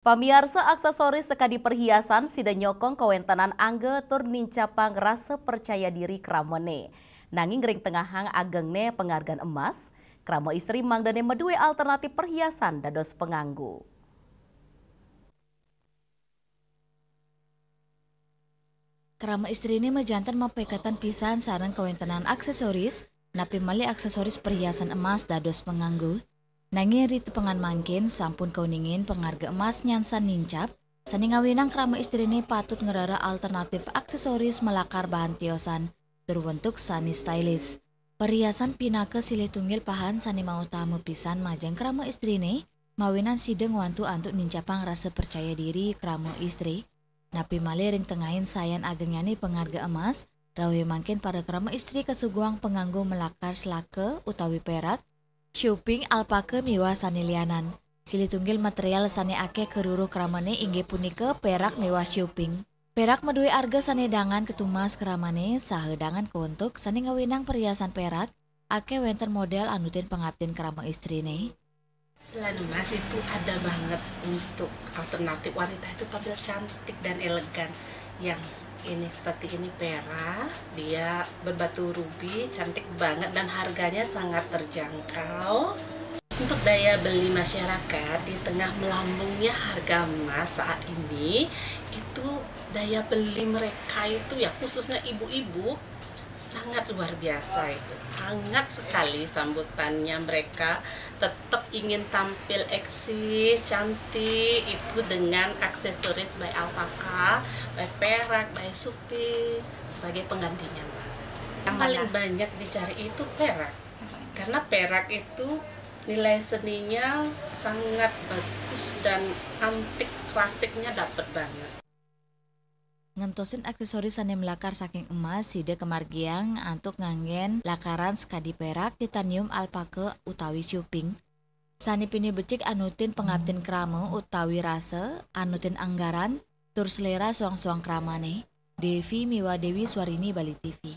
Pamiarsa aksesoris sekadi perhiasan sida nyokong kawentenan angge tur nincapang rasa percaya diri kramone. Nanging ring tengahang agengne penghargaan emas, kramo istri mangdane medue alternatif perhiasan dados penganggu. Krama istri ini mejantan mapekatan pisan sarang kawentenan aksesoris, napi mali aksesoris perhiasan emas dados penganggu. Nanging rit pengan mangkin sampun kauningin pengharga emas nyansan nincap, sani ngawinang krama istri ini patut ngerara alternatif aksesoris melakar bahan tiosan, berbentuk sani stylish. Perhiasan pinake silih tunggil pahan sani mau tamu pisan majang krama istri ini, mawinan sideng wantu antuk nincapang rasa percaya diri krama istri. Napi mali ring tengahin sayan agengnyani pengharga emas, rawi mangkin pada krama istri kesuguang penganggu melakar selake utawi perak, shopping alpaka miwa sani lianan. Silih tunggil material sani ake keruru kramane inggih punika perak miwa shopping. Perak medue arga sani dangan ketumas kramane sahedangan keuntuk sani ngawinang perhiasan perak ake wenten model anutin pengabdin krama istri nih. Selain emas itu ada banget untuk alternatif wanita itu tampil cantik dan elegan. Yang ini seperti ini perak, dia berbatu rubi, cantik banget dan harganya sangat terjangkau. Untuk daya beli masyarakat di tengah melambungnya harga emas saat ini, itu daya beli mereka itu ya khususnya ibu-ibu sangat luar biasa itu. Hangat sekali sambutannya, mereka tetap ingin tampil eksis, cantik itu dengan aksesoris by alpaka, by perak, by supi sebagai penggantinya mas. Yang paling banyak dicari itu perak. Karena perak itu nilai seninya sangat bagus dan antik klasiknya dapat banget. Ngentosin aksesoris sani melakar saking emas sida kemargiang antuk nganggen lakaran sekadi perak titanium alpaka utawi shopping. Sani pini becik anutin pengabdin krama utawi rasa anutin anggaran tur selera suang-suang kramane. Devi Miwa Dewi Swarini Bali TV.